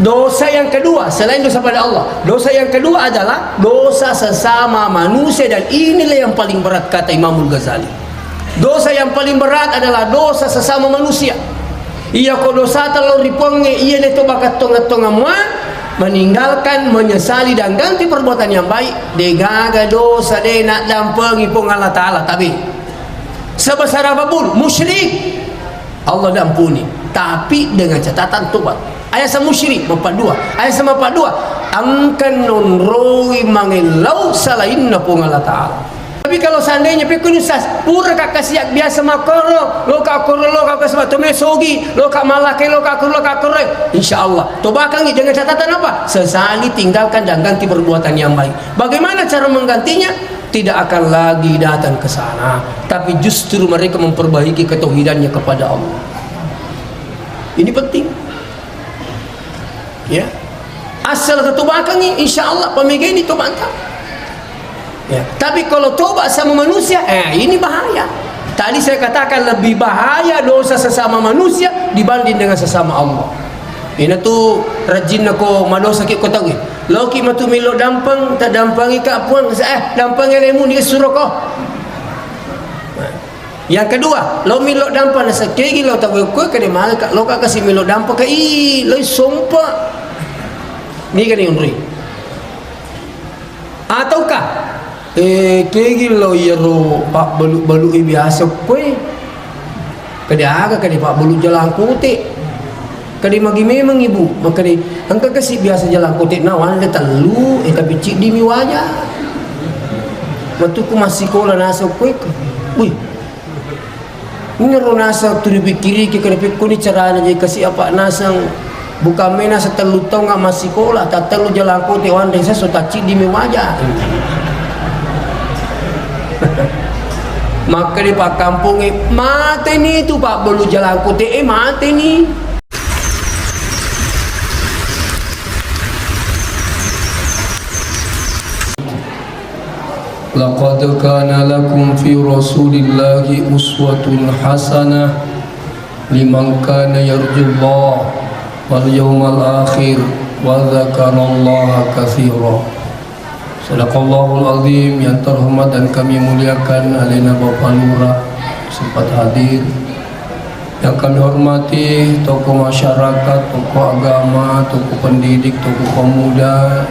Dosa yang kedua selain dosa pada Allah, dosa yang kedua adalah dosa sesama manusia, dan inilah yang paling berat kata Imamul Ghazali. Dosa yang paling berat adalah dosa sesama manusia. Ia ko dosa terlalu riponge ia le to bakat tonga-tonga meninggalkan, menyesali dan ganti perbuatan yang baik. Degaga dosa de nak dampengi pun Allah Ta'ala, tapi sebesar apapun musyrik Allah ampuni, tapi dengan catatan tobat. Ayat sama musyrik 42, ayat sama 42 angkan nonroi mangelau salainna pun Allah Ta'ala. Tapi kalau seandainya pekunisas pura kakak siak biasa makoro lo kakoro lo kakak sebab tome sogi lo kak malake lo kakoro insyaallah tobakangi dengan catatan apa? Sesali, tinggalkan dan ganti perbuatan yang baik. Bagaimana cara menggantinya? Tidak akan lagi datang ke sana, tapi justru mereka memperbaiki ketauhidannya kepada Allah. Ini penting ya. Asal tobakangi insyaallah pemega ini tobat. Ya. Tapi kalau tobat sama manusia, ini bahaya. Tadi saya katakan lebih bahaya dosa sesama manusia dibanding dengan sesama Allah. Ini tuh rajin aku madosa ki kota gue. Loki matu milo dampang, tak dampangi ka puan, dampangi lemu ni suruh kau. Yang kedua, lo milo dampang nasa kegi lo tak gue ke mana ka lo ka kasih milo dampang ka lo sompa. Ni kan yang ri. Ataukah kegi lo yero pak balu biasa kue kadi aga kadi pak balu jalan putih kadi magi memang ibu maka di angka kasih biasa jalan putih nawan le telu tapi cik di mi wajah waktu ku masih kola nasa kue wih ini ro nasa tu dipikiri ke kadi ku ni caranya jadi kasih apa nasang buka mena setelu tau nggak masih kola tak telu jalan putih wan desa so tak cik di mi wajah. Maka di pak kampung mati ni tu pak belu jalan kote mati ni. Laqad kana lakum fi Rasulillahi uswatun hasanah liman kana yarjullaha wal yawmal akhir wa dzakarallaha katsiran. Sadaqallahul azim. Yang terhormat dan kami muliakan Alena Bapak Lurah sempat hadir. Yang kami hormati tokoh masyarakat, tokoh agama, tokoh pendidik, tokoh pemuda,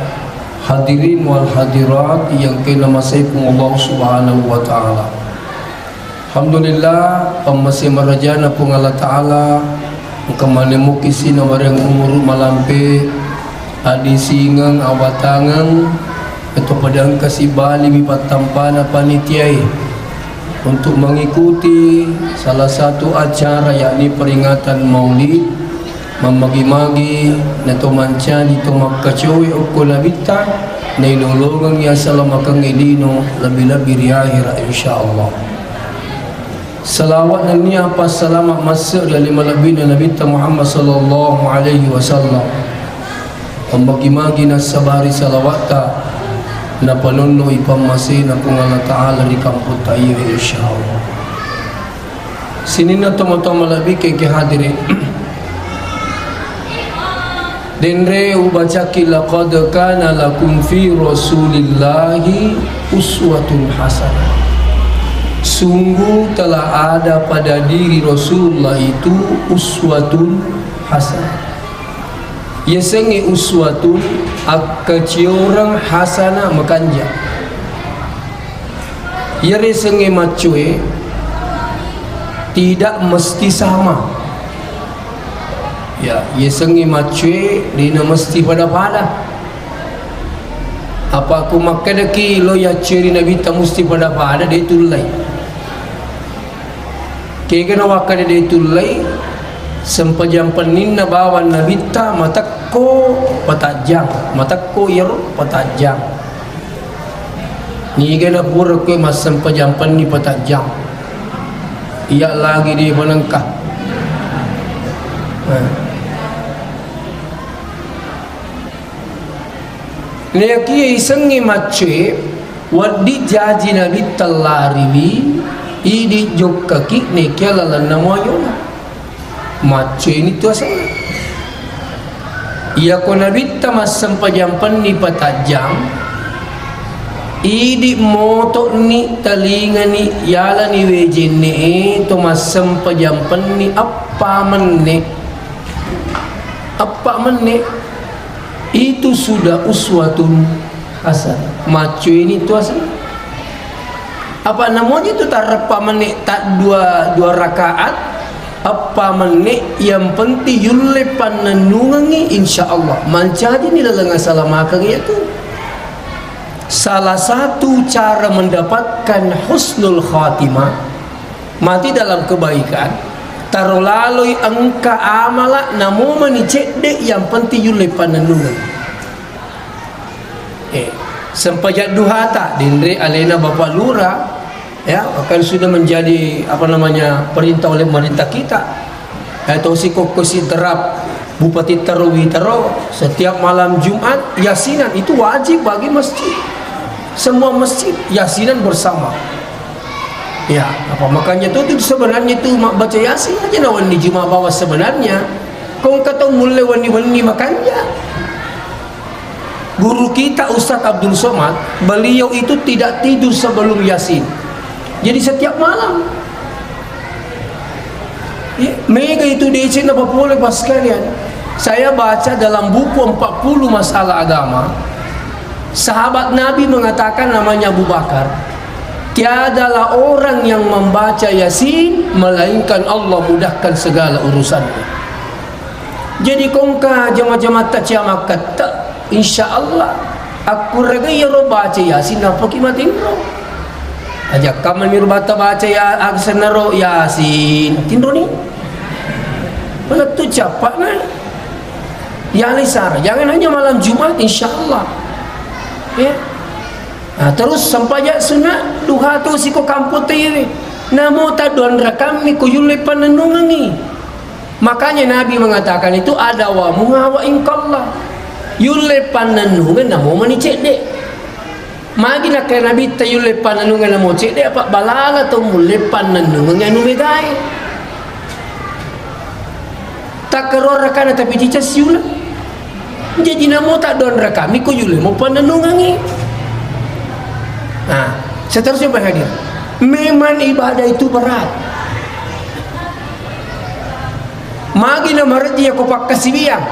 hadirin wal hadirat yang kena masaikum Allah Subhanahu wa taala. Alhamdulillah pemasih merajana pun Allah taala kemana mukisi nawarang umur malampe adi singang awatangang atau padang kasih bali bipat tampana panitiai untuk mengikuti salah satu acara yakni peringatan Maulid memagi-magi nato mancani to makkacowi ukul labita nailolongang ya salamakang edino lebih-lebih riahir insyaallah. Salawat dan niat pas selamat masuk dari malabin Nabi Muhammad sallallahu alaihi wasallam membagi-magi nasabari salawata na panunno ipamasi na kung Allah Ta'ala di kampung tayo insyaallah. Sini na tomo-tomo labi kay kihadiri denre ubacaki laqad kana lakum fi Rasulillahi uswatun hasanah. Sungguh telah ada pada diri Rasulullah itu uswatun hasanah. Yesenge uswatun akaciorang hasana makanja. Yere senge macue tidak mesti sama. Ya, yesenge macue dina mesti pada-pada. Apa aku makadaki lo ya ciri Nabi ta mesti pada-pada dia tulai. Kegana wakade dia tulai sempajam peninna bawa Nabi ta matakko patajang matakko yer patajang ni gana pura ke mas sempajam penni patajang iya lagi di panangkah ni aki isengi macwe wadi jaji Nabi telariwi idi jok kaki ni kela lan namoyo macam ini tu asal Ia ko nabitta mas sampajampan ni patajam. Idi moto ni talinga ni yala ni wejin ni to mas sampajampan ni apa menni itu sudah uswatun hasan. Macu ini tu hasan. Apa namanya itu tarapa menni tak dua rakaat. Apa menit yang penting yulepan nanungangi insyaallah menjadi ni lalanga salamakan itu salah satu cara mendapatkan husnul khatimah mati dalam kebaikan taruh lalui angka amala namo menicek dek yang penting yulepan nanungan sempajak duhata dinre alena bapak lurah ya akan sudah menjadi apa namanya perintah oleh pemerintah kita atau si kokosi terap Bupati Tarawi setiap malam Jumat yasinan itu wajib bagi masjid, semua masjid yasinan bersama ya apa makanya itu sebenarnya itu baca yasin aja nawan di Jumat bawah sebenarnya kau kata mulai wani makanya guru kita Ustaz Abdul Somad beliau itu tidak tidur sebelum yasin. Jadi setiap malam ya, mega itu diizin apa boleh pas sekalian. Saya baca dalam buku 40 masalah agama, sahabat Nabi mengatakan namanya Abu Bakar, tiadalah orang yang membaca yasin melainkan Allah mudahkan segala urusannya. Jadi kongka jamaah-jamaah tak ciamak kata insyaallah aku raga ya baca yasin apa kimatin ajak kamu mirbata baca ya aksenaro yasin tindro ni mana tu capak na ya lisar jangan hanya malam Jumat insyaallah ya nah, terus sampai ya sunat duha tu si ko kamput ini namo taduan rakam ni ko yulepan nanungangi makanya Nabi mengatakan itu ada wa muha wa inkallah yulepan nanungan namo manicek dek magi nak kaya Nabi tayo lepan nanungan na mo cik dia apa balala to mo lepan nanungan nga numigay tak kerora ka na tapi cicas yula jadi namo tak doon raka mi ko yule mo pananungan ni nah seterusnya berhadir memang ibadah itu berat magi na maradi ako pakasibiyang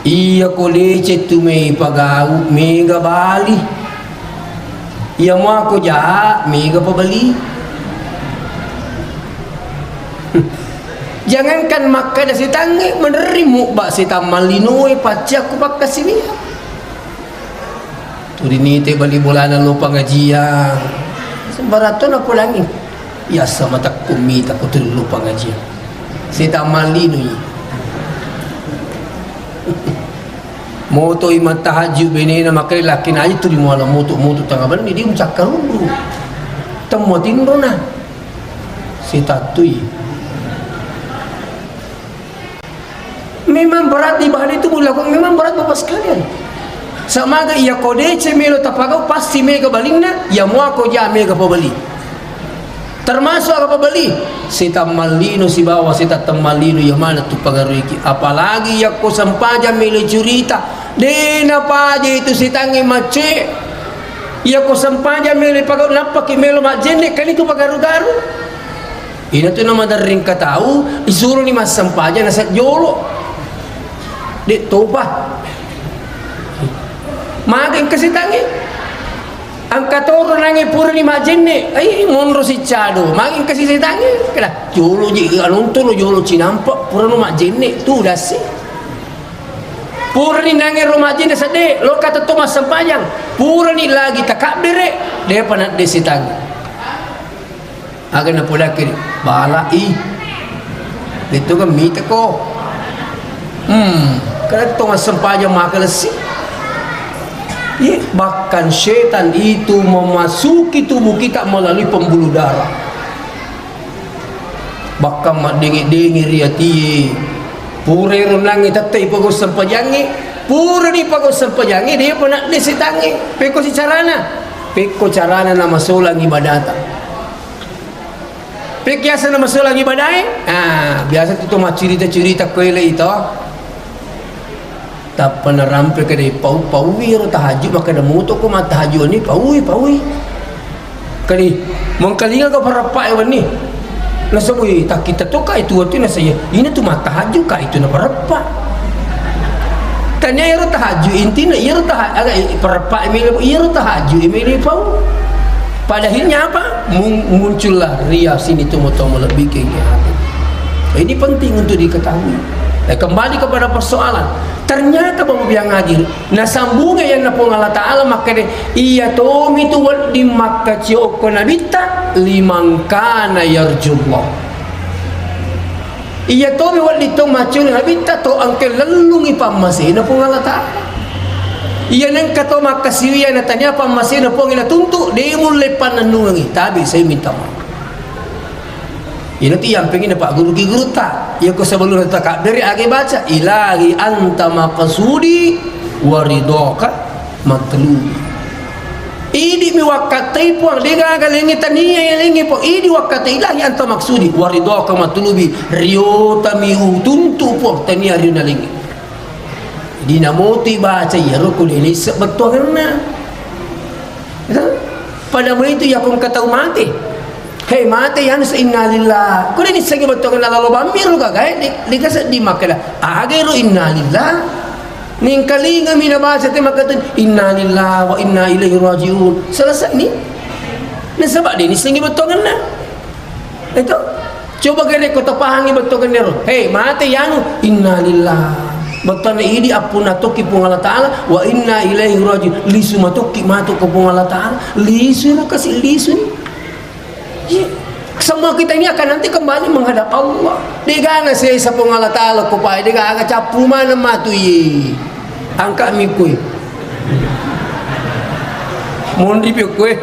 iya ko lece tu me pagau mega bali iya mo ako jahat mega pabali jangankan makan si tangi menerimu bak si tamalinoy paci aku pakasi niya tu dinite bali bulanan lo pengajian sembaraton aku lagi ya sama tak kumita ko tu lo pengajian si tamalinoy moto iman tahajud benena makai laki na itu di muala moto tengah ban ni dia mencakar dulu temu tindro na si tatui memang berat ibadah itu mulakan memang berat bapak sekalian sama ga ia kode cemelo tapagau pasti mega balingna ya mua ko ja mega pabali termasuk apa pabali si tamalino si bawa si tamalino ya mana tu pagaruiki apalagi ya ko sampaja mele curita dena paja itu si tangi mace ya ko sampaja mele pagaru napaki melo majene kan itu pagaru-garu ini tu nama daring katau disuruh ni mas sampaja nasa jolo dek toba makin kasi tangi angka toro nangi pura ni majene ay monro si chado makin kasi si tangi kala jolo ji alunto lo jolo cinampak pura no majene tu dasi pura ni nangi romajene sade lo kata Thomas Sampajang pura ni lagi takabire dia panat de si tangi agan na pula kiri bala itu kan mita ko kala Thomas Sampajang makalasi bahkan syaitan itu memasuki tubuh kita melalui pembuluh darah bahkan mak dengi-dengi riati pura runangi tatai pagos sampajangi pura ni pagos sampajangi dia pun nak disitangi peko si carana nama solang ibadata Pekiasa na masalah ibadah biasa tu mah cerita-cerita kuele itu. Tak pernah rampai ke dia paui ro tahajud maka dah moto ko mah tahajud ni paui. Kali mengkalinga ka para pak ewan ni. Nasabui tak kita tu ka itu na saya. Ini tu mah tahajud ka itu na para pak. Tanya iro tahajud intina iro tahajud para pak email iro tahajud email pau. Padahalnya apa? Muncullah ria sini tu moto lebih ke hati. Ini penting untuk diketahui. Kembali kepada persoalan. Ternyata bapak yang hadir. Nasambunga yang napong Allah Ta'ala maka iya tomi tu wal di Makkah cioko nabita limang kana yarjullah. Iya tomi wal di tomacul nabita to angke lelungi pamasi napong Allah Ta'ala. Iya nang kato makasiwiya na tanya pamasi napong ina tuntuk di mulai pananungi. Tapi saya minta maaf. Ini tu yang pengen Pak Guru tak. Ya ko sebelum tak dari agi baca ilahi anta maqsudi waridaka matlubi. Idi mi wakatai puang dengar galengi tania yang lengi po idi wakatai ilahi anta maksudi waridaka matlubi rio tami utuntu po tania rio na lengi. Dinamoti baca ya rukun ini sebetulnya. Pada mulai itu ya pun kata mati. Hei mati yang innalillah. Kau ni segi betul kan Allah bamir luka gay. Dikasih di makala. Ageru innalillah. Ning kali ngami na bahasa te makatan innalillah wa inna ilaihi rajiun. Selesai ni. Nasabak ni segi betul kan na. Itu. Coba gede kau terpahangi betul kan nero. Hei mati yang innalillah. Betul ni ini apuna toki pung Allah Taala wa inna ilaihi rajiun. Lisu matoki matuk pung Allah Taala. Lisu lu kasih lisu ni. Semua kita ini akan nanti kembali menghadap Allah. Dia na saya sapong Allah Ta'ala ko pa. Dia aga capu mana matu ye. Angka mi kuy. Mundi pi kuy.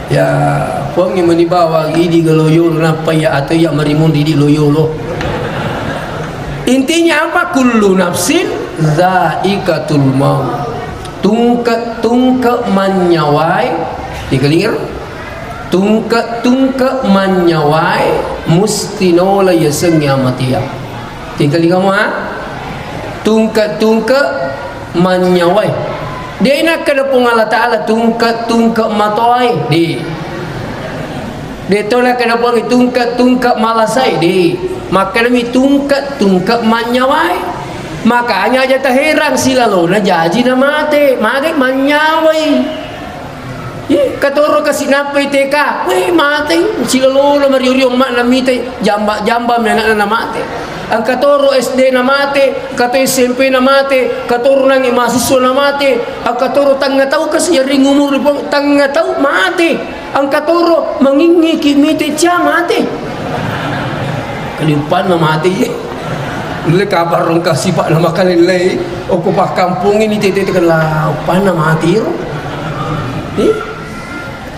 Ya, pongi manibawa gidi galoyo napa ya atau ya marimundi di loyo lo. Intinya apa? Kullu nafsin zaikatul maut. Tungka manyawai dikelir tungka manyawai mustinola yasengnya matia tingkali kamu tungka manyawai dia nak kena pung Allah Ta'ala tungka matoi dia tolak kena pung tungka malasai maka demi tungka manyawai makanya aja tak heran silalo na jaji na mate manyawai. Katoro kasi napay teka, mati. Silolo na mariuriong mak na mitay, jamba na mati. Ang katoro SD na mati, katoro SMP na mati, katoro nang imasiswa na mati, ang katoro tangataw kasi yaring umuripong tangataw mati. Ang katoro mangingi kimite siya mati. Kalimpan na mati. Lili kabarong kasi pa na makalilay o kupa kampung ini titikan laupan na mati.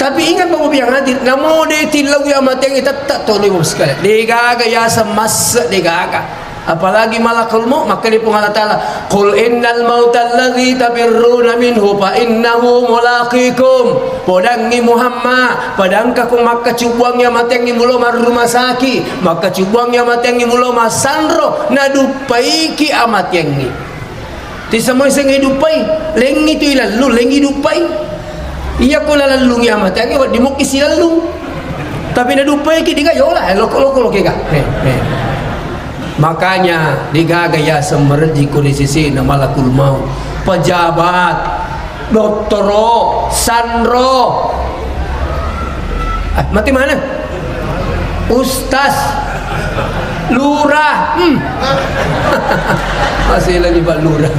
Tapi ingat bapak yang hadir, namo de tilaw yang mati yang tak tolong bapak sekalian. Degaga ya semasa degaga. Apalagi malakul maut maka dia pun Allah Ta'ala qul innal mautal ladzi tabirruna minhu fa innahu mulaqikum. Podangi Muhammad padangka kung makacubuang yang mati yang mulo rumah sakit maka cubuang yang mati yang mulo masanro nadupai ki amat yang ni. Ti semua sing hidupai lengi tu ilalu lengi dupai. Iya ko lalalung ya mata ngi di mo kisi lalung tapi na dupai ki diga yola loko ka makanya digagaya semerji ko di sisi na malakul maut pejabat doktoro sanro mati mana ustaz lurah masih lagi pak lurah.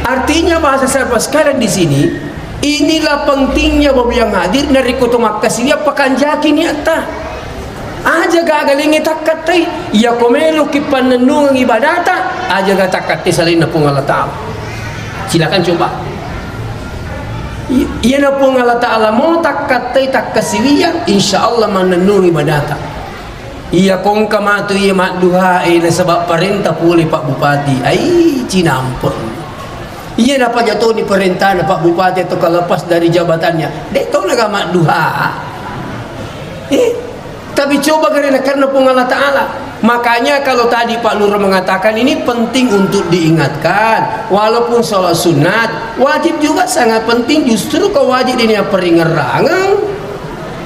Artinya bahasa saya sekalian di sini, inilah pentingnya bapak yang hadir dari kota Makkah siya pakanjaki niata. Aja gagalingi takatai, ya komelo kipananungang ibadata, aja gatakai salin na pung Allah Ta'ala. Silakan coba. Iya na pung Allah Ta'ala mau takatai takasiwiya, insyaallah mananung ibadata. Iya kong kamatu iya makduha na sebab perintah puli Pak Bupati, ay cinampun. Iya dapat jatuh di perintah Pak Bupati atau lepas dari jabatannya. Dia tahu agama duha. Tapi coba karena pun Allah Ta'ala. Makanya kalau tadi Pak Nur mengatakan ini penting untuk diingatkan. Walaupun sholat sunat, wajib juga sangat penting. Justru kau wajib ini peringerangan.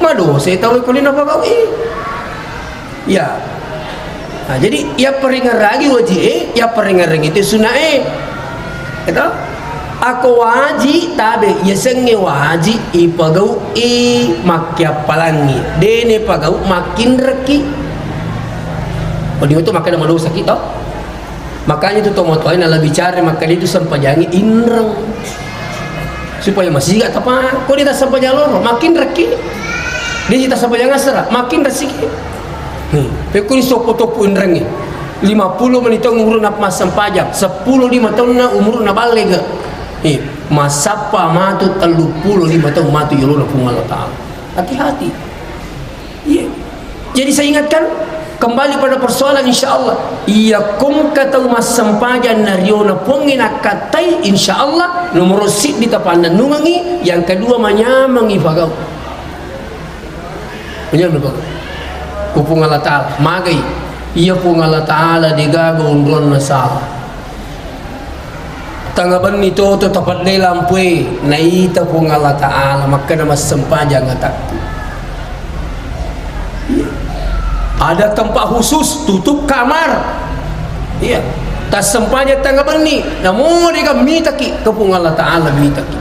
Mado saya tahu kulina apa kau ya. Nah, jadi ya peringerangi wajib ya peringerangi itu sunat itu aku wajib tabe ya sengi wajib ipagau makya palangi dene pagau makin reki. Oh dia itu makan nama dosa kita. Makanya itu tomotoin ala bicara maka itu sampajangi inreng supaya masih gak apa kok dia sampajang loro makin reki dia kita sampajang asra makin resiki pekuni sopo-topo inrengi 50 menit umur nak mas sampajang 10 5 tahun na umur na balik masapa matu 35 tahun matu yolo na pung Allah Ta'ala. Hati-hati. Jadi saya ingatkan kembali pada persoalan insyaallah iyakum kata mas sampajan nariona pongina katai insyaallah nomor sit di tapanan nungangi yang kedua manyamangi bagau kupung Allah Ta'ala magai iya pung Allah Ta'ala digago undron nasal tanggapan itu tepat le lampui naita pung Allah Ta'ala maka nama sampajan ngatak. Ada tempat khusus tutup kamar iya tak sempanya tanggapan ni namun dia minta ki kepung Allah Ta'ala minta ki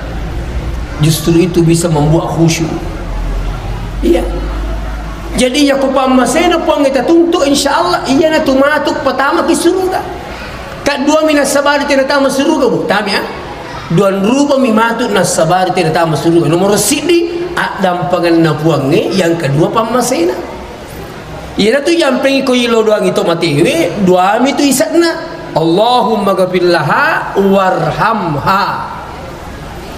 justru itu bisa membuat khusyuk iya. Jadi ya kupang masena pong kita tuntuk insyaallah iya na tumatuk pertama ki surga kat dua minas sabar tidak tahu surga bu tam ya duan rupa mimatut nas sabar tidak tahu surga nomor sidi adam pangan puange yang kedua pamasena. Iya tu yang pengen kau ilo doang itu mati. Dua itu isakna. Allahumma ghafirlaha warhamha.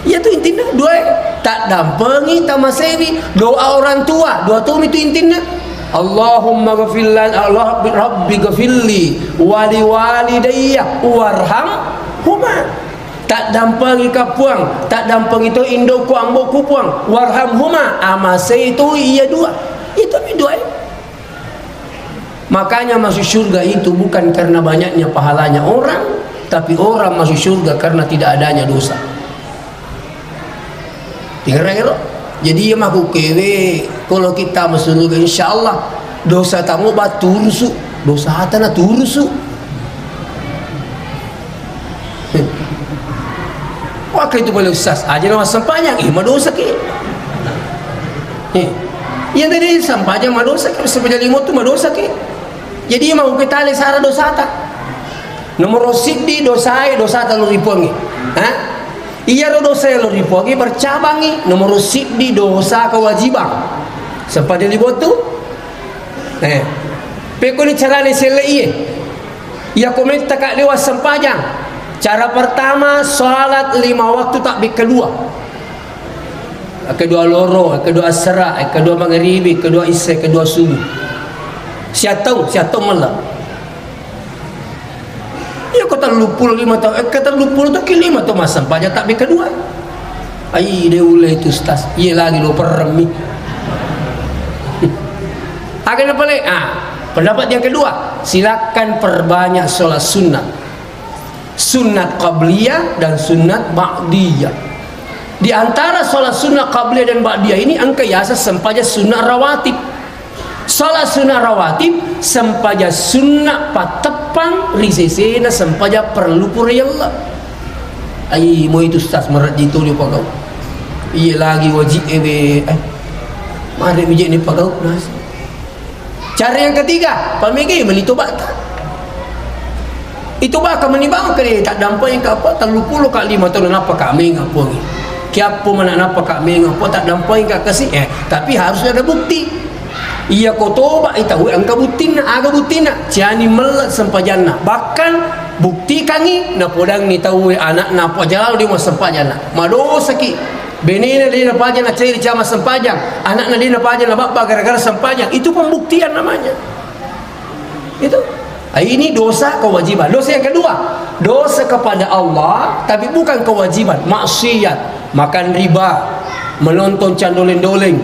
Iya tu intinya dua. Tak dampengi tamaseni doa orang tua. Dua tu itu intinya. Allahumma ghafirlaha Allah rabbi ghafirli wali walidayya warhamhuma. Tak dampengi kapuang, tak dampengi itu indo ku ambo kupuang warhamhuma. Amase itu iya dua. Itu dua. Makanya masuk surga itu bukan karena banyaknya pahalanya orang, tapi orang masuk surga karena tidak adanya dosa. Tinggal jadi ya maku kewe kalau kita masuk surga insyaallah dosa tamu batursu, dosa hatana tursu. Wah itu boleh usas aja nama sampahnya mah dosa ke. Yang tadi sampahnya mah dosa ke sepanjang limut tu mah dosa ke. Jadi mau kita lesara dosa tak nomor sidi dosa lu ripongi iya dosa lu ripongi bercabangi nomor sidi dosa kewajiban sempat dia dibotu peko ni cara ni selai ia komenta kak lewat sempajang cara pertama salat 5 waktu takbir kedua loro kedua asra kedua maghribi kedua isya kedua subuh siatau malah ya kata lupul 5 tahun kata lupul tu ke 5 tahun masa pajak tak kedua ai dia ulai itu ustaz iya lagi lo permi akan apa lagi pendapat yang kedua silakan perbanyak solat sunat qabliyah dan sunat ba'diyah. Di antara solat sunat qabliyah dan ba'diyah ini angka yasa sempaja sunat rawatib. Salat sunnah rawatib sempaja sunnah patepang risesena sempaja perlu pura Allah. Ai mo itu ustaz merat itu ni pagau. Iya lagi wajib mari bijak ni pagau nas. Cara yang ketiga, pamigi menitobat. Itu bakal menimbang ke tak dampai ke apa terlupa kali 5 tahun apa kami ngapo ni. Kiapo mana apa kami ngapo tak dampai ke kasih tapi harus ada bukti. Iya kau toba itahu angka butina aga butina ciani melat sempajana bahkan bukti kangi na podang ni tahu anak na po jalal di mas sempajana madosa ki benina di na pajana ciri cama sempajang anak na di na pajana bapa gara-gara sempajang itu pembuktian namanya itu Ini dosa kewajiban. Dosa yang kedua, dosa kepada Allah tapi bukan kewajiban, maksiat, makan riba, menonton candoling-doling.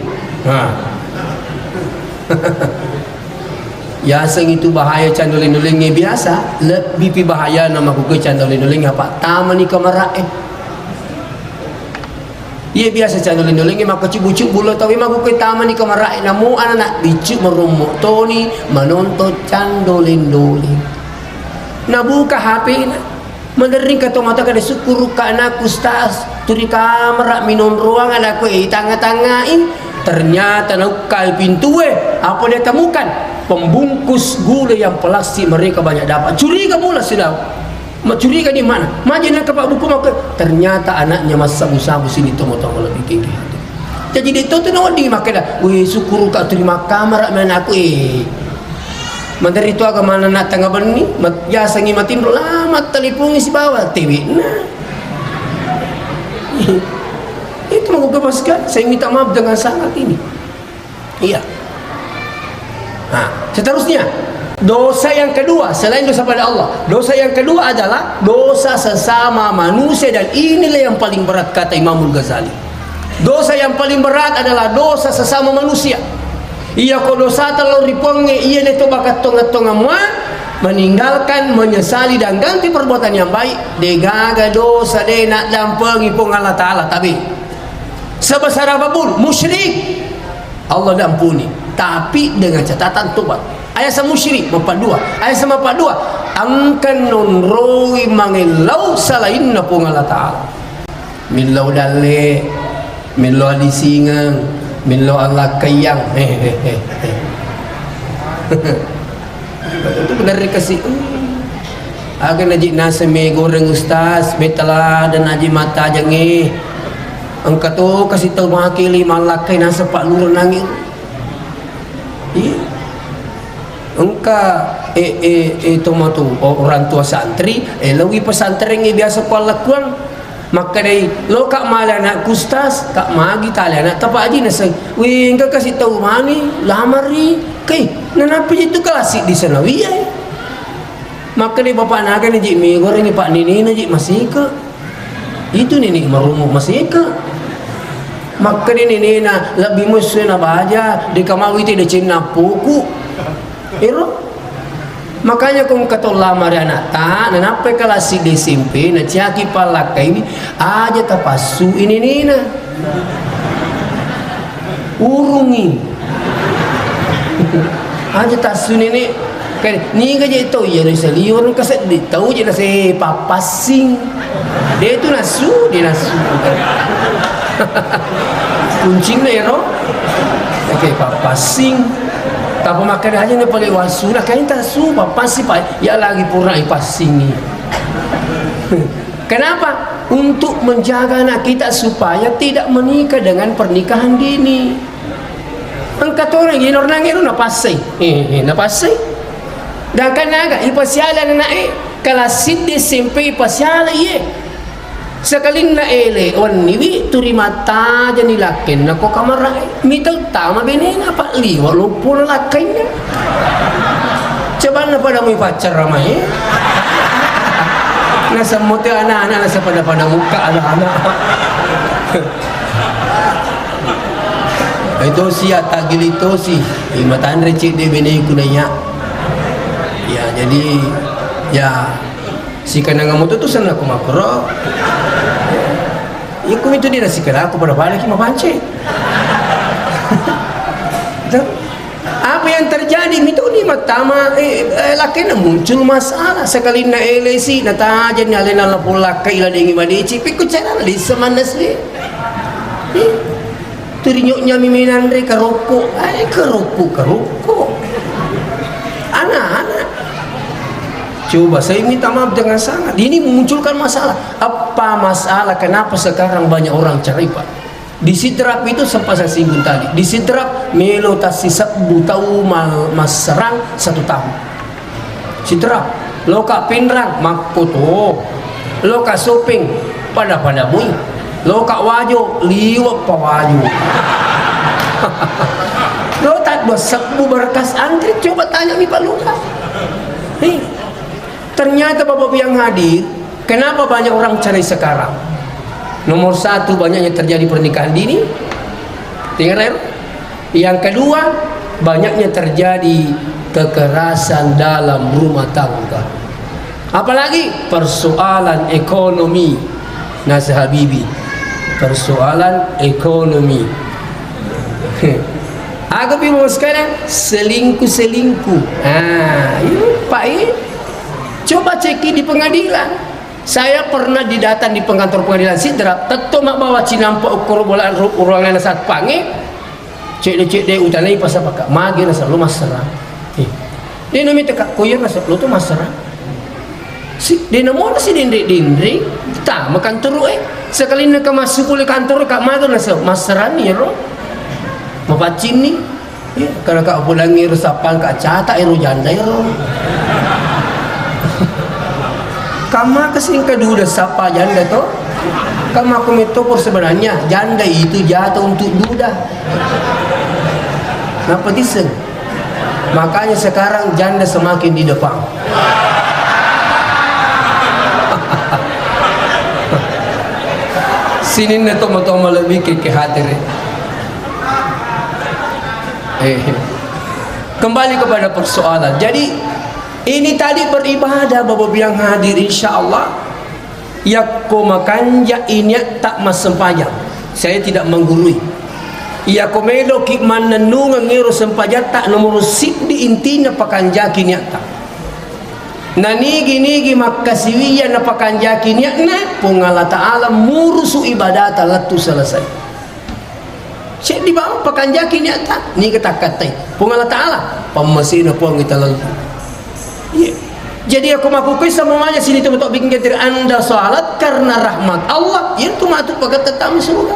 Ya seng itu bahaya candoling-dolingnya biasa, lebih bahaya nama ku candoling-doling apa? Taman ni kamera Ia biasa candoling-dolingnya maka cubu-cubu bulu tahu mah ku taman ni kamera namu anak bicu merumuk toni menonton candoling-doling. Na buka HP na. Mendering katong mata kada syukur ka anak ustaz turi kamera minum ruangan aku tanga-tangain ternyata nukal pintu apa dia temukan pembungkus gula yang plastik mereka banyak dapat curiga mula sudah curiga di mana majina ke pak buku maka ternyata anaknya masa sabu-sabu sini tunggu-tunggu lebih tinggi jadi dia tu nak di makan dah weh syukur ka terima kamera mana aku menteri itu agak mana nak tengah beni ya sangi matin lama telepon isi bawah TV nah itu mengucapkan saya minta maaf dengan sangat ini iya. Nah, seterusnya dosa yang kedua selain dosa pada Allah, dosa yang kedua adalah dosa sesama manusia dan inilah yang paling berat kata Imamul Ghazali. Dosa yang paling berat adalah dosa sesama manusia. Ia ko dosa terlalu riponge ia neto bakat tonga-tonga meninggalkan, menyesali dan ganti perbuatan yang baik. Degaga dosa de nak dampengi pun Allah Ta'ala tapi sebesar apapun musyrik Allah ampuni tapi dengan catatan tobat. Ayat sama musyrik 42. Ayat sama 42 angkan nonroi mangilau salainna pun Allah Ta'ala milau dale milau disingang milau Allah kayang itu benar dikasih agar najik nasa me goreng ustaz betala dan najik mata jangi engkau tu kasih tahu makili malakai nasa pak lurun nangis engkau tu orang tua santri lawi pesantren ni biasa kuala kuang maka dari lo kak malah nak kustas kak magi tali anak tapak aja nasa wih engkau kasih tahu mani lamari kay nanapi itu klasik di sana wih maka dari bapak naga ni jik mi goreng ni pak nini ni jik masih ke itu nini marumuk masih ke maka ni nini na lebih musuh na baja di kamawi ti de cina puku ero makanya kung katong lamar anak ta nanape kala si SMP na tiaki palakai aja tapasu ini nina urungi aja tasu nini kan ni gaje itu ya ni seliur kaset di tahu je na se papasing dia itu nasu dia nasu kuncing na ero okay papasing tak makan aja ni paling wasu nak kain tak su papasi pak ya lagi pura ipasing ni kenapa untuk menjaga anak kita supaya tidak menikah dengan pernikahan dini angkat orang gini orang nangis na pasai napasai dan kan naga ipasyalan na kalau sidde SMP ipasyalan ye sekali na ele on niwi turi mata jani lakin na ko kamera mita tama bini apa liwa lupo na lakainya coba na pada may pacar ramai nasa mote anak-anak nasa pada muka anak-anak itu siya tagil itu si imatan recik de bini kunanya ya jadi ya si kanang moto tu sana ko makro ya kung itu dia nasi kena aku pada balik mapanci apa yang terjadi itu ni matama laki na muncul masalah sekali na LC na tajan ni alin na pula kay lading imadici pikut cara di semanas ni terinyuknya miminan re kerupuk kerupuk anak-anak coba saya minta maaf dengan sangat ini memunculkan masalah apa masalah kenapa sekarang banyak orang cerai pak di sidrap itu sempat saya singgung tadi di sidrap melo tasisap butau mas serang 1 tahun sidrap loka pinrang makoto loka shopping pada mui loka wajo liwak pa wajo lo tak bersebu berkas antri coba tanya mi Pak Lukas Ternyata Bapak yang hadir, kenapa banyak orang cerai sekarang? Nomor satu, banyaknya terjadi pernikahan dini. Dengar? Yang kedua, banyaknya terjadi kekerasan dalam rumah tangga. Apalagi persoalan ekonomi. Nas Habibi, persoalan ekonomi. Aku bilang sekarang selingkuh. Pak coba ceki di pengadilan. Saya pernah didatan di kantor pengadilan Sidrap. Tentu mak bawa cinampa ukur bola uruangan saat pange. Cek de utanai pas apa kak? Magi nasa lu masra. Dia nami tekak koyer nasa lu tu masra. Si dia namo si dindri tak makan turu sekali nak masuk oleh kantor kak magi nasa masra ni ro. Mapacin ni. Kalau kak pulang ni resapan kak cata ero janda ro. Kama kesing kedua siapa janda tu? Kama komitopor sebenarnya janda itu jatuh untuk duda. Kenapa diseng? Makanya sekarang janda semakin di depan. Sini na tomo lebih ke hadir. Kembali kepada persoalan. Jadi ini tadi beribadah Bapak yang hadir, insya Allah. Yakko makanja ini tak masempayang. Saya tidak menggurui. Yakko melo kik mananunga ngero sempajat tak nomor sik di intinya pakanjaki niata. Nanigi makasiwiya na pakanjaki niatna pungala ta'ala murusu ibadat latu selesai. Cek di bawah pakanjaki niata ni kata katai pungala ta'ala pamasina puang kita lalu. Yeah. Jadi aku makukai semuanya sini tu untuk bikin ketir anda salat karena rahmat Allah. Itu matuk pakai tetap surga.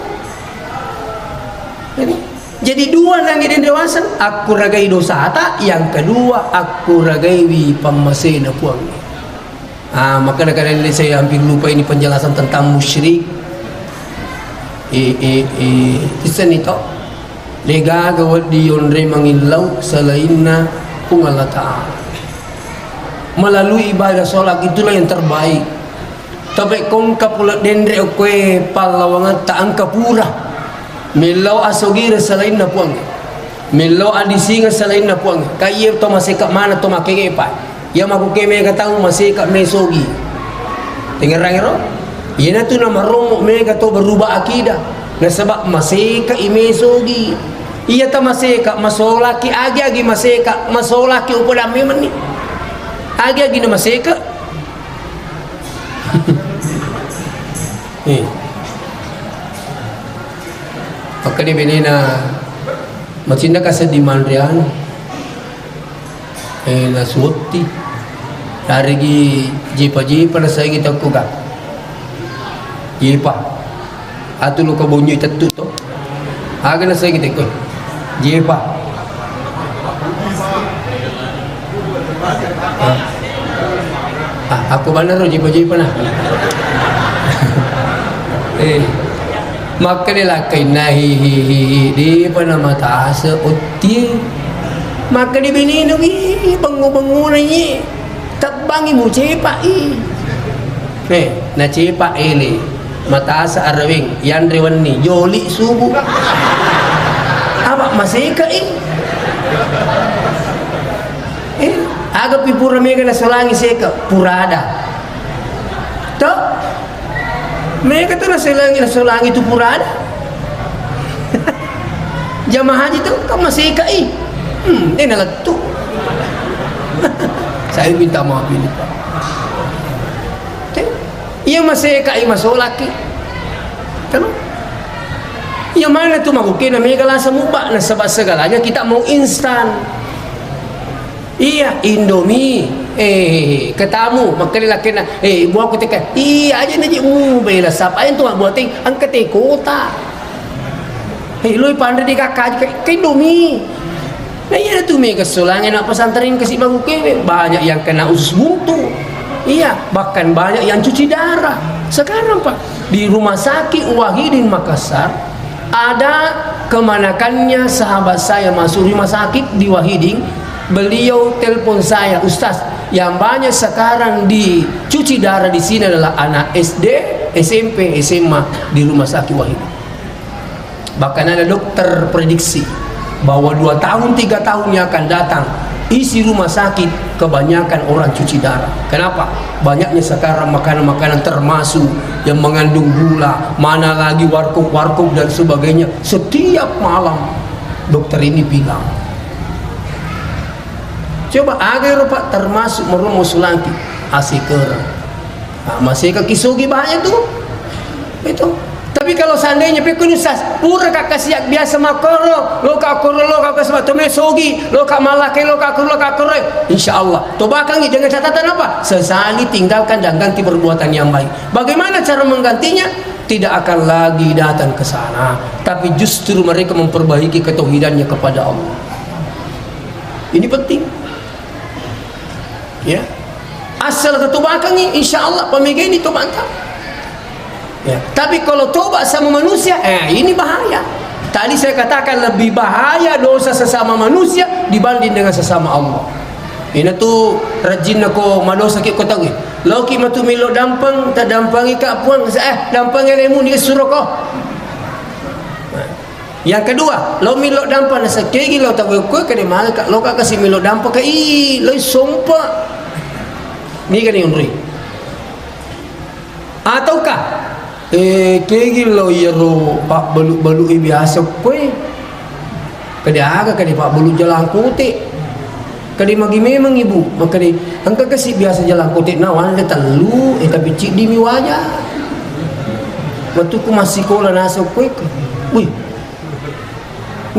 Jadi dua nangis dan dewasa. Aku ragai dosa tak. Yang kedua aku ragai pamasina puang. Maka kadang-kadang saya hampir lupa ini penjelasan tentang musyrik. Isan itu lega gawat di yonre mangilau selainna pungala ta'ala. Melalui ibadah solat itulah yang terbaik. Tapi kong kapula dendre okwe palawangan taang kapura. Melau asogira selain na puang. Melau adisinga selain na puang. Kaya to masika mana to makengepa. Ya maku keme katang masika mesogi. Dengar rangero? Yana tu na maromok mega to berubah akidah. Na sebab masika imesogi. Iya ta masika masolaki agi masika masolaki upada memang ni. Agi na masika. Maka dia benina macam kasi di Mandriano na suoti dari jipa na saya kita kuga jipa atu lu kabunyi tetut to aga na saya kita ko jipa aku benar jipa na maka nila kay nahihihi di pa na mataas uti maka di binino bangu-bangu na niya tabangi mo cepa na cepa ele mataas sa arawing yan rewan ni joli subu apa masika aga pipura mega na solangi seka purada to mereka tu na solangi tu purada. Jamaah haji tu kau masih ikai. Dia nak letu. Saya minta maaf ini Pak. Ia masih ikai masuk laki. Kan? Yang mana tu makukin na mereka lah semua na sebab segalanya kita mau instan. Iya Indomie ketamu maka lelaki na buat aku tekan iya aja naji bela siapa yang tu buat ting angkat kota lui pandai di kakak ke Indomie nah iya tu mega solangan nak pesantren kasih bagu kewe banyak yang kena usus buntu iya bahkan banyak yang cuci darah sekarang Pak di rumah sakit Wahidin Makassar ada kemanakannya sahabat saya masuk rumah sakit di Wahidin beliau telepon saya, Ustaz, yang banyak sekarang dicuci darah di sini adalah anak SD, SMP, SMA di rumah sakit Wahid. Bahkan ada dokter prediksi bahwa 2 tahun 3 tahun yang akan datang isi rumah sakit kebanyakan orang cuci darah. Kenapa? Banyaknya sekarang makanan-makanan termasuk yang mengandung gula, mana lagi warkop-warkop dan sebagainya. Setiap malam dokter ini bilang, coba agar Pak termasuk merumus lanti asiker, masih ke kisugi banyak tuh itu. Tapi kalau seandainya pikun Ustaz, pura kakak siak biasa makoro, lo kakoro lo kakak sebab tome sogi, lo kak malake lo kakoro lo kakoro. Insyaallah. Tobakan dengan catatan apa? Sesali tinggalkan dan ganti perbuatan yang baik. Bagaimana cara menggantinya? Tidak akan lagi datang ke sana, tapi justru mereka memperbaiki ketauhidannya kepada Allah. Ini penting. Ya. Asal ketubakan ini insyaallah pemikiran itu mantap. Ya. Tapi kalau tobat sama manusia, ini bahaya. Tadi saya katakan lebih bahaya dosa sesama manusia dibanding dengan sesama Allah. Ini tuh rajin aku madosa ki kota gue. Loki matu milo dampang, tak dampangi ka puang, dampangi lemu ni suruh kau. Yang kedua, lo milo dampang na sakegi lo tak gue kene mal ka lo ka kasih milo dampang ka lo sompa. Ni kan yang ri. Ataukah kegi lo yero pak balu biasa kue kadi aga kadi pak balu jalan kutik kadi magi memang ibu maka di angka kasih biasa jalan kutik nawan le telu tapi cik di mi wajah waktu ku masih kola nasa kue wih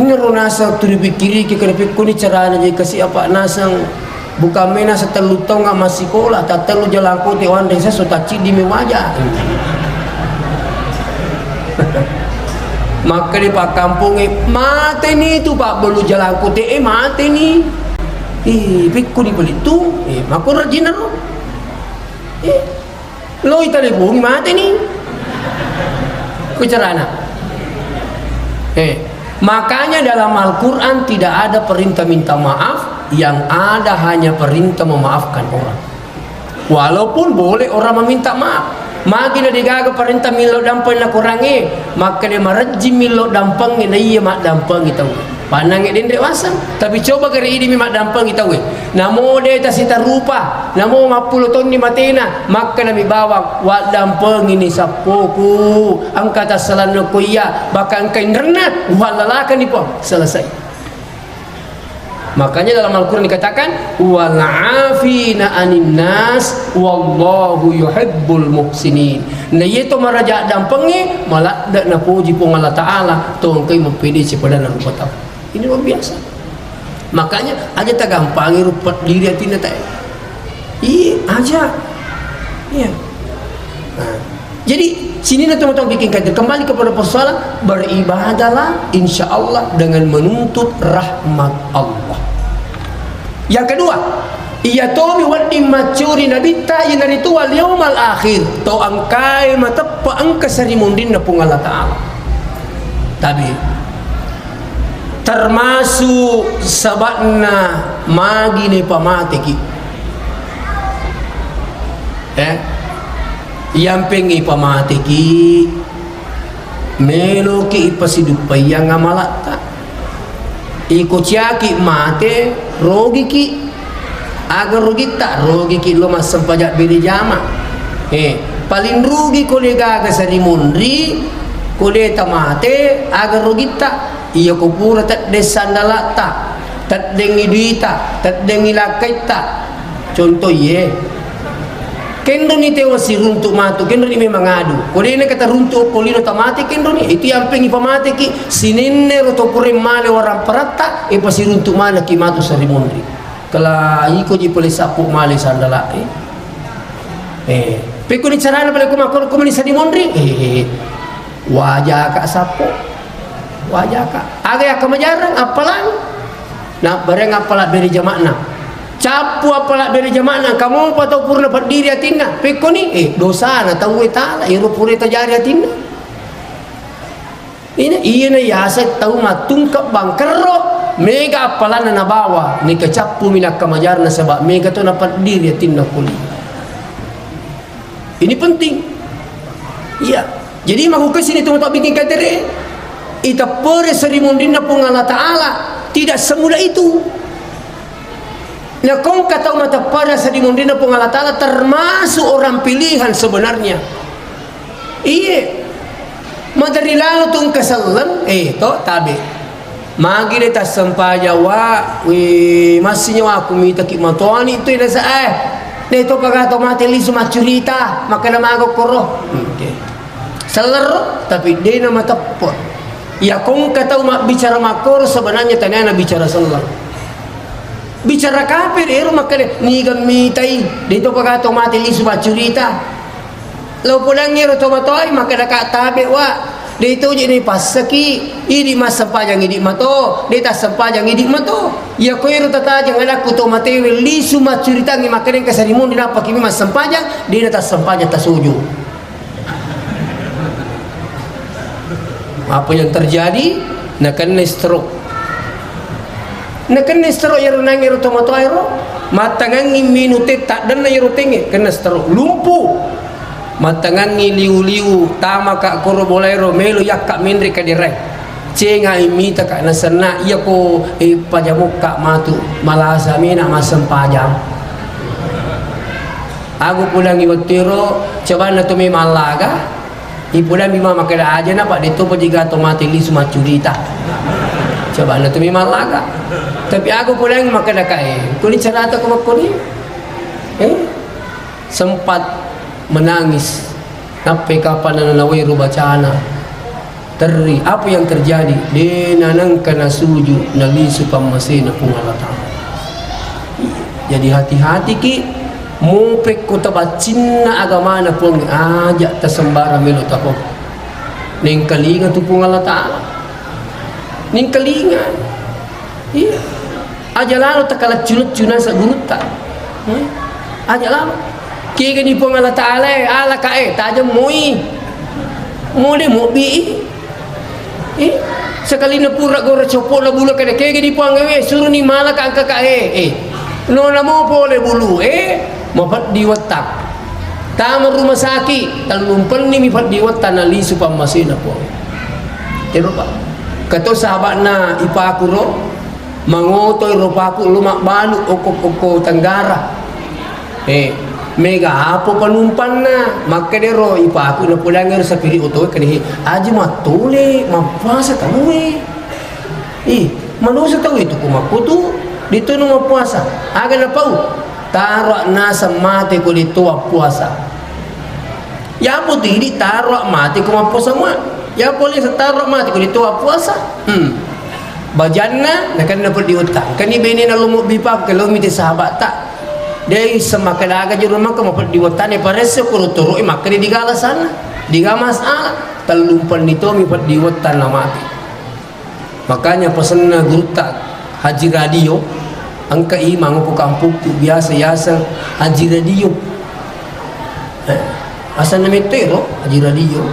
ini ro nasa tu dipikiri ke kadi ku ni cara aja kasih apa nasang bukan mena setelu tau nggak masih kola tak telu jalan kutik wan desa so tak cik di mi wajah. Maka di pak kampung mati ni tu pak belu jalan kote mati ni pikku di beli tu maka rajin lo lo ita le bumi mati ni kucarana makanya dalam Al-Quran tidak ada perintah minta maaf, yang ada hanya perintah memaafkan orang. Walaupun boleh orang meminta maaf. Magi na digaga perintah milo dampang na kurangi, maka dia marajim milo dampang na iya mak dampang kita we. Panang din dewasa, tapi coba kari ini mak dampang kita we. Namo de ta sita rupa, namo 50 ton ni matena, maka na bawang wa dampang ini sapoku, angkata salano ko iya, baka angkay nerna, walalakan ni po, selesai. Makanya dalam Al-Quran dikatakan wal'afina anin nas wallahu yuhibbul muhsinin. Nah itu meraja dampengi malah dak na puji pun Allah Taala tong kai mempedi pada rupa tahu. Ini luar biasa. Makanya aja tak gampangi rupa diri atina tak. Aja. Iya. Nah, jadi sini nak teman-teman bikin kajian kembali kepada persoalan beribadahlah insyaallah dengan menuntut rahmat Allah. Yang kedua, iya tomi wal immaturi nabi ta ina itu wal yaumal akhir to angkai matappa angka sarimundin na pung Allah Taala. Tapi termasuk sabana magi ni pamate ki. Yang pengi pamate ki melo ki ipasidupai yang amalata. Iko ciaki mate rogi ki agar rugi tak rogi ki lo mas sempajak beli jama paling rugi kole gaga sari mundri kole tamate agar rugi tak iya ko pura tak desandala tak dengi duita tak dengi lakai tak contoh ye kendo ni tewa si runtuk matu kendo ni memang adu kode ini kata runtuk polino tamati kendo ni itu yang pengi pamati ki sinenne roto pure male orang perata pasi runtuk mana ki matu sari mundri kala iko ji pole sapu male sandala peko ni carana pale ko ni sari mundri wajah kak sapu wajah kak aga kamajarang apalang na bareng apala beri jamakna capu apalah dari jamaah kamu apa tahu purna berdiri atina peko ni dosa na tahu taala iru pura tajari atina ini iya na yasa tahu matung ke bangkero mega apalan na bawa ni kacapu minak kamajar na sebab mega to dapat diri tindak kuli. Ini penting. Iya. Jadi mahukas ini tu tak bikin kadere. Ita pore serimundin na pung Allah Ta'ala. Tidak semudah itu. Nah, kau kata mata pada serimundin na pung Allah Ta'ala termasuk orang pilihan sebenarnya. Iya. Madari lalu tung kesalan, to tabi. Magi deta sempaja wa, masih nyawa aku minta kimatuan itu ina sa Dito pagato mati suma curita, maka na magok koro. Salar, tapi dia na matapot. Ya kung kataw bicara makor sebenarnya tanya na bicara salar. Bicara kafir ero maka nigam mitay. Dito pagato mati suma curita. Lalu pulang ngiro tomatoy maka nakatabi wa dito ini pasaki ini mas sampajang idik mato dita sampajang idik mato ya ko iro tatajang anak ko tomatay lisu macurita ngi makaring kasarimun dinapa kimi mas sampajang di data sampajang tasuju. Apa yang terjadi? Nakan stroke. Nakan stroke iro nang iro tomatoy iro matangang minute tak dan na iro tingi kena stroke lumpuh. Matangan ni liu-liu tama kak koro bolero melo yak kak mindri ka direk cenga imita kak nasana iya ko pajamuk kak matu malasa mina masam pajam aku pulang iwatiro coba na tumi malaga ipulang bima makada aja na pak dito pajiga tomati li sumacurita coba na tumi malaga tapi aku pulang makada kae kuni carata ko makuni sempat menangis sampai kapan nanawai rubacana teri apa yang terjadi denanang kana suju nali supamasena pungalata. Jadi hati-hati ki mupek ko tabacinna agama na pung aja tasembara melo tapo ning kalinga tu pungalata ning kalinga iya aja lalu takalat junut-junat sa guruta aja lalu kaya ni pong Allah Ta'ala ala kae tajam mui muli mubi sekali na pura gora copo na bulu kaya ni pong suruh ni malak angka kae no na mo pole bulu mapat diwatak tama rumah sakit talumpan ni mipat diwatak na li supamasina po pero pa kato sahabat na ipakuro mangotoy ropaku lumak balu oko tanggara mega apa penumpan na maka dero ipa aku na pulang sa piri uto kani aji matule mapuasa tahu manusia tahu itu kumakutu dito no mapuasa aga na pau taro nasa mate ko dito puasa ya putih di taro mate ko mapuasa mo ya boleh sa taro mate ko dito puasa bajanna nakan na perdiutang kani beni na lumuk bipap kalau miti sahabat tak dari semakalaga di rumah kamu perdiwatane parese kuro turu makani digala sana diga masalah telumpan nito mi perdiwatan mati. Makanya pesan na guruta haji radio angka imang ko kampung biasa haji radio asal na metero haji radio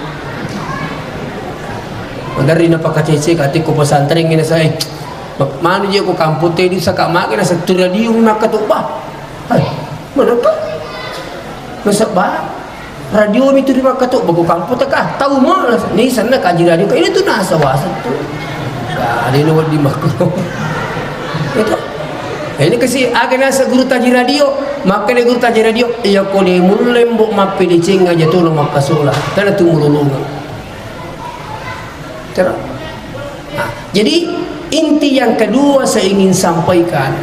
dari na pakacece kati ko pesantren ngene say manu je ko kampung te di saka makin sa radio makatubah mana tu? Masa bah radio itu di mana tu? Bagu kampung tak tahu mana? Ni sana kaji radio. Ini tu nasa wasan tu. Ada ni di makro. Itu. Ini kasi akan nasa guru taji radio. Maka ni guru taji radio. Ia ko ni mulembok mapi di cenga jatuh nama kasola. Karena tu mululungan. Terus. Jadi inti yang kedua saya ingin sampaikan.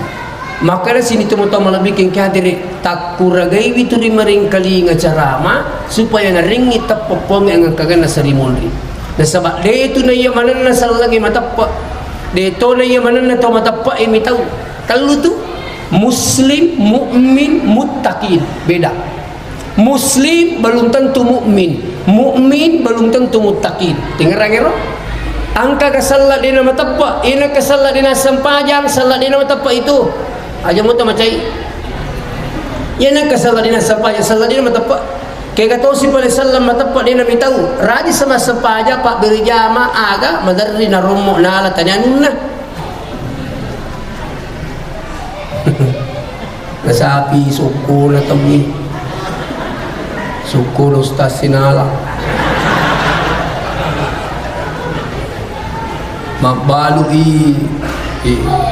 Maka di sini teman-teman lebih kengkadiri tak kuragai itu di mering kali ngacarama supaya naringi tapopong yang kagana serimoni. Na sebab dia itu na iya manan na salangi matapa. Dia itu na iya manan na to matapa imi tahu. Kalau tu muslim, mukmin, muttaqin beda. Muslim belum tentu mukmin, mukmin belum tentu muttaqin. Dengar ngero? Angka kasalat di nama matapa, ina kasalat di nama sampajang, salat di nama matapa itu. Aja mo macai yan ang kasala din sa paya sala din matapa kaya kataw si pala salam matapa din na bitaw radi sama sa paya pak berjama aga madari na rumo na ala tanyanun na Nasapi suku na tabi. Suku na Ustaz Sinala. Magbalo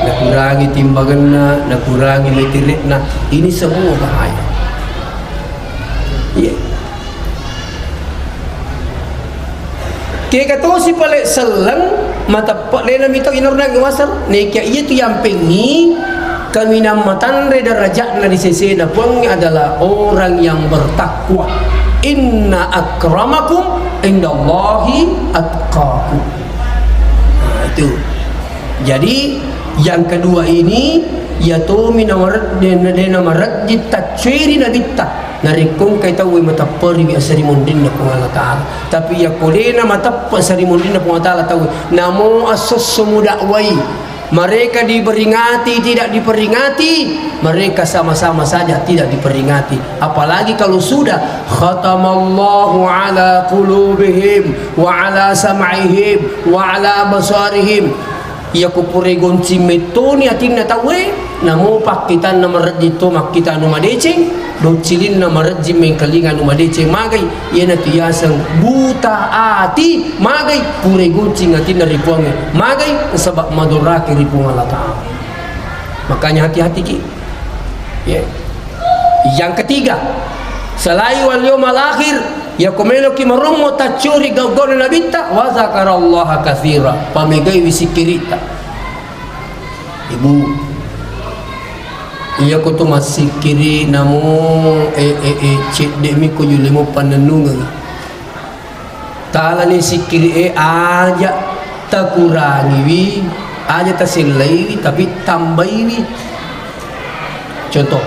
nakurangi timbangan na, nakurangi metirit na. Ini semua bahaya. Yeah. Kaya kato si pala selang matapak lena mito inurna gewasar nekia iya tu yang pengi kami namatan derajat na di sisi na puang adalah orang yang bertakwa. Inna akramakum indallahi atqakum. Nah, itu. Jadi yang kedua ini yaitu minamarat ditaciri nabitta narikung kay tawi matapari bi asari mundin na Allah Ta'ala tapi ya kolena matappa asari mundin na Allah Ta'ala tawi namo asos sumudakwai mereka diperingati tidak diperingati mereka sama-sama saja tidak diperingati apalagi kalau sudah khatamallahu ala qulubihim wa ala sam'ihim wa ala basarihim ia kupure gonci metoni atin na tawe namo pakitan na maradito makita no madeceng docilin na maradji mengkalingan no madeceng magay ia na tiyasang buta ati magay pure gonci atin na ripuang magay sabab maduraki ripuang Allah Ta'ala makanya hati-hati ki yeah. Yang ketiga selain wal yawmal akhir ya komelo ki marumo tacuri gawgon na bitta wa zakarallaha katsira pamigay wisikirita ibu iya ko to masikiri namo cek demi ko yulimo pananungan tala ni sikiri aja takurangi wi aja tasilai tapi tambahi contoh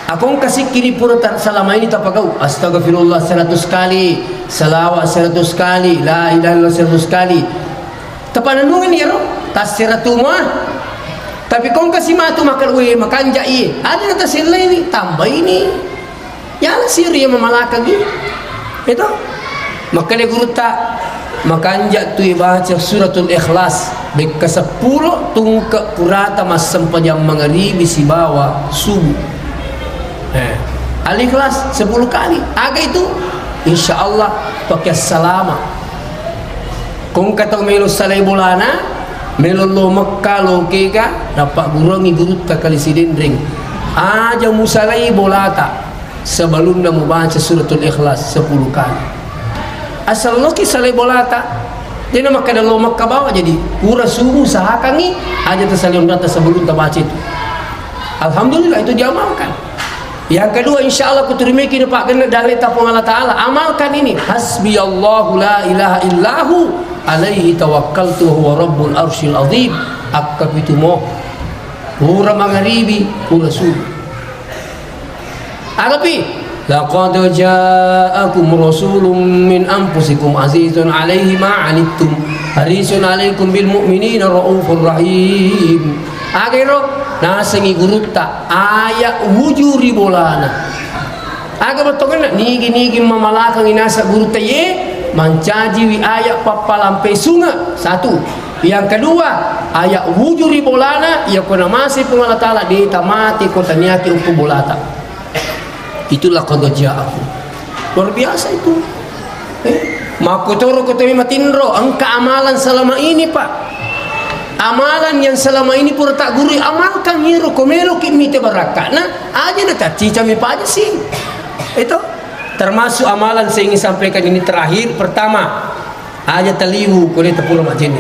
akong kasih kiri pura selama ini tapagaw astagfirullah 100 kali salawat 100 kali la ilaha illallah 100 kali tapananungan ya ro tasiratu mah tapi kong kasih matu makan we makan jai ada na tasilay ni tambah ini ya siri yang memalakag itu maka dia guru tak makan jat tu baca suratul ikhlas beka 10 tungka purata masam pajam mangaribi si bawa subuh Al-Ikhlas 10 kali aga itu insyaallah pakai salama kung kata melo salay bulana melo lo Mekah lo keka dapat gurangi gurut kali sidendring aja musalay bolata sebelum na membaca suratul ikhlas 10 kali asal lo ki salay bolata dia nama kada lo Mekah bawa jadi pura subuh sahakangi aja tersalih data sebelum baca itu alhamdulillah itu diamalkan. Yang kedua insyaallah ku terima kini pak kena dalil tapung Allah Ta'ala amalkan ini hasbiyallahu la ilaha illahu alaihi tawakkaltu huwa rabbul arsyil azim akapitu mo pura mangaribi pura subuh agapi laqad ja'akum rasulun min anfusikum azizun alaihi ma anittum harisun alaikum bil mu'minina raufur rahim agero nasengi gurutta ayat wujuri bolana aga betokan nigi mamalakang inasa gurutta ye mancaji wi ayat papalampe sunga satu yang kedua ayat wujuri bolana ya kona masih Allah Ta'ala di tamati kota niaki uku bolata itulah kerja aku luar biasa itu makotoro kotemi matindro angka amalan selama ini pak amalan yang selama ini pura tak guru amalkan hiro komelo kimite barakah nah aja na caci cami pa aja sih itu termasuk amalan saya ingin sampaikan ini terakhir pertama aja taliwu kone tapura majene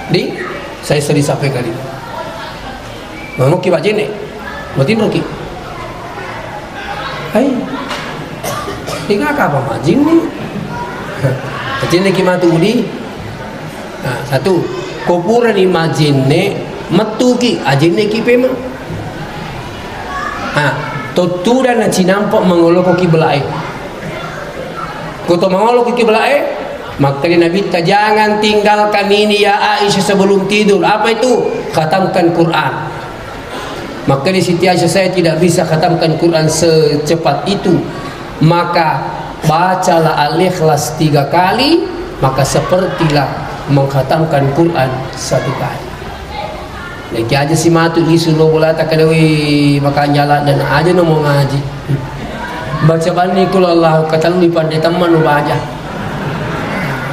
di saya sering sampaikan ini mau ki majene matin roki hai tinggal apa majene majene ki matu di nah satu kupuran imajine metuki ajine ki pema tuturan na cinampak mangolok ki belai koto mangolok ki belai maka Nabi jangan tinggalkan ini ya Aisyah sebelum tidur apa itu khatamkan Quran maka di Siti Aisyah saya tidak bisa khatamkan Quran secepat itu maka bacalah Al-Ikhlas 3 kali maka sepertilah mengkhatamkan Quran 1 kali Lagi aja si matu disuruh bola tak kadawi makan jalan dan aja no mau ngaji. Baca bani kula Allah kata lu pandai teman lu baca.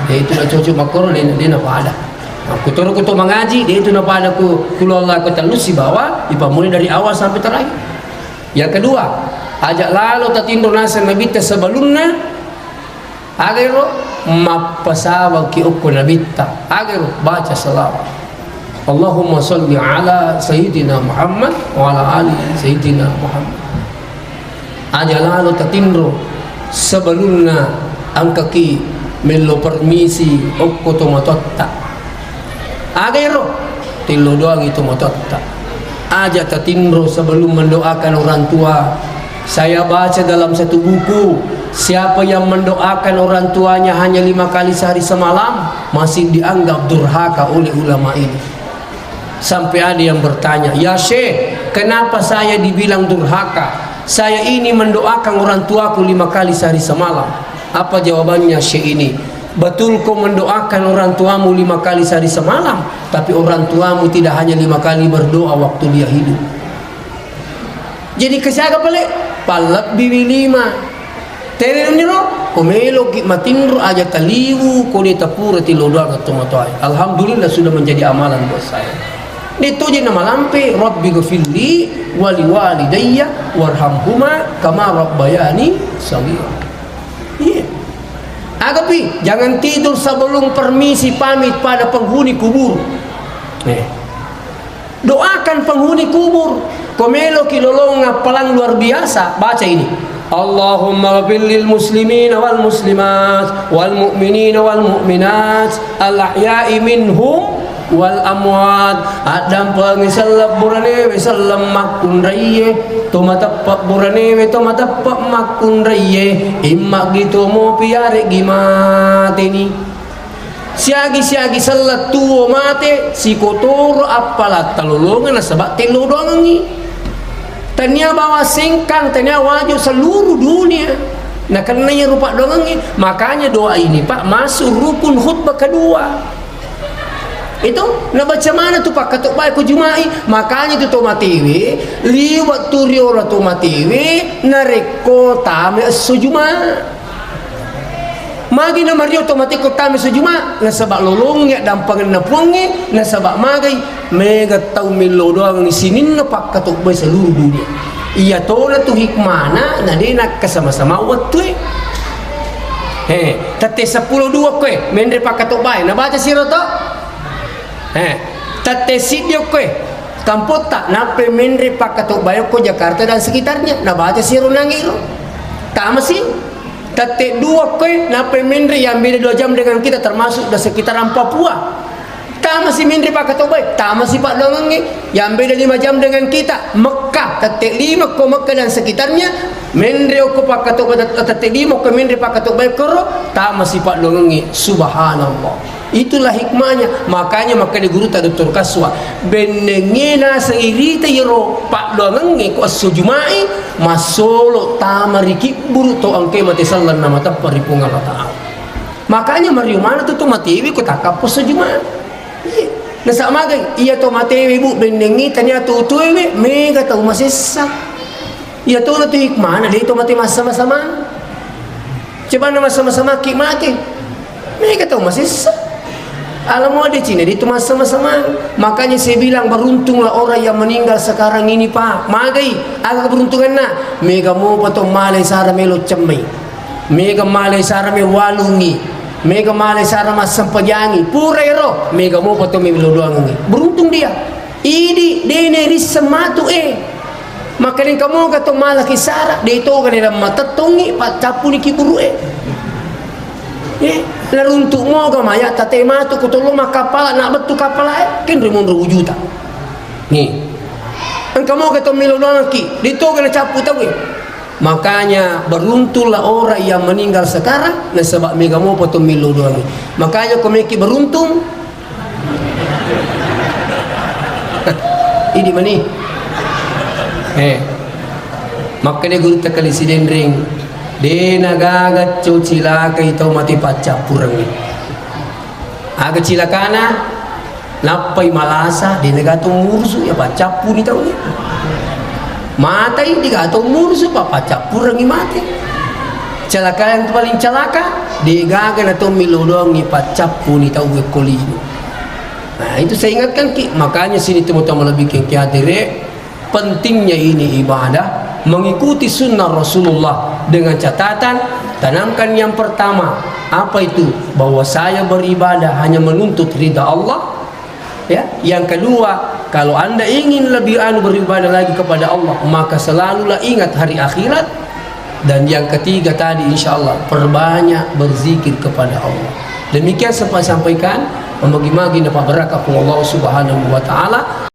Ya itu nak cocok makor dia nak pada. Aku turun ku mengaji dia itu nak pada ku kula Allah kata lu si bawa dipamuli dari awal sampai terakhir. Yang kedua, ajak lalu tatindur nasa nabi sebelumnya agero mapasawa ki ukun nabita agero baca salawat. Allahumma salli ala Sayyidina Muhammad wa ala ali Sayyidina Muhammad. Aja lalu tatindro sebelumnya angkaki melo permisi okko to matotta. Agero tilo doang itu matotta. Aja tatindro sebelum mendoakan orang tua. Saya baca dalam satu buku, siapa yang mendoakan orang tuanya hanya 5 kali sehari semalam masih dianggap durhaka oleh ulama ini. Sampai ada yang bertanya, ya Syekh, kenapa saya dibilang durhaka? Saya ini mendoakan orang tuaku 5 kali sehari semalam. Apa jawabannya Syekh ini? Betul kau mendoakan orang tuamu 5 kali sehari semalam, tapi orang tuamu tidak hanya 5 kali berdoa waktu dia hidup. Jadi kesiaga balik, palak bibi 5. Tere niro, komelo ki matindro aja taliwu, kau ditapura tilodoa ketomatoy. Alhamdulillah sudah menjadi amalan buat saya. Itu je nama lampe Rabbi ghafirli wali walidayya warhamhuma kama rabbayani shaghira. Iya. Agapi, jangan tidur sebelum permisi pamit pada penghuni kubur. Doakan penghuni kubur. Komelo kilolong ngapalang luar biasa. Baca ini. Allahumma ghfir lil muslimin wal muslimat wal mu'minin wal mu'minat al ahya'i minhum wal amwat. Adam pengisalab burane wisallam makun raiye to matappak burane we to matappak makun raiye imma gitu mo piare gimate ni siagi salat tuo mate si kotor apalat talulungan sebab telo doang ni tania bawa singkang tania wajib seluruh dunia. Nah karenanya rupa doang ni makanya doa ini Pak masuk rukun khutbah kedua. Itu na baca mana tu Pak katuk baik ku jumai makanya tu tomatiwi liwat turiora tomatiwi nareko tame sujuma magi na mario tomati ko tame sujuma na sabak lolongnya dampangan na puangi na sabak magai mega tau milo doang ni sinin na Pak katuk baik seluruh dunia iya tola tu hikmana na dia nak kasama-sama waktu tate 10-2 kue mendre Pak katuk baik na baca siro to tate sidio kue kampot tak nape mendre Pak katuk baik ko Jakarta dan sekitarnya na baca siro nangiro tak masih tate 2 kue nape mendre yang beda 2 jam dengan kita termasuk di sekitaran Papua tak masih mendre Pak katuk baik tak masih Pak Longangi yang beda 5 jam dengan kita Mekah tate 5 ko Mekah dan sekitarnya mendre ko Pak katuk baik tate 5 ko mendre Pak katuk baik koro tak masih Pak Longangi. Subhanallah. Itulah hikmahnya. Makanya maka di guru tadi Dr. Kaswa benengena seirita yero Pak Longangi ko asujumai masolo tamariki buru to angke mati sallan nama ta paripungan Allah. Makanya mariu mana tu matiwi ko takap sujumai. Iya. Nasa magai iya to matiwi bu benengi tanya tu tuwe mega tau masisa. Iya to na tu hikmah na dito mati sama-sama. Coba nama sama-sama ki mati. Mega tau masisa. Alam ada Cina itu sama-sama. Makanya saya bilang beruntunglah orang yang meninggal sekarang ini Pak. Magai agak beruntungan nak. Mega mau potong malai sara melo cemai. Mega malai sara me walungi. Mega malai sara mas sampajangi. Purero. Mega mau potong melo doang ni. Beruntung dia. Ini dene ris sematu Makanya kamu kata malaki sara. Dia itu kan dalam mata tongi Pak capuni kiburu lalu untuk mau gamaya tate matu kutolo makapala nak betu kapala ken rimun juta nih engkau mau kata milonaki dito kena capu tahu makanya beruntunglah orang yang meninggal sekarang na sebab mega mau potong milo doang makanya komiki beruntung ini mani makanya guru tekali sidendring de nagagat cilaka itu mati paca purang aga cilakana Napai malasa di negatong mursu ya pacapu ni tahu ni. Matai di gatong mursu pa pacapu rangi mati. Celaka yang paling celaka di gagan atau milodong ni pacapu ni tahu ke kolino. Nah itu saya ingatkan ki, makanya sini teman-teman lebih ki hadire pentingnya ini ibadah mengikuti sunnah Rasulullah dengan catatan tanamkan yang pertama apa itu, bahwa saya beribadah hanya menuntut ridha Allah ya. Yang kedua, kalau anda ingin lebih beribadah lagi kepada Allah maka selalulah ingat hari akhirat. Dan yang ketiga tadi insyaallah perbanyak berzikir kepada Allah. Demikian sempat sampaikan membagi-bagi napa berkah Allah Subhanahu wa taala.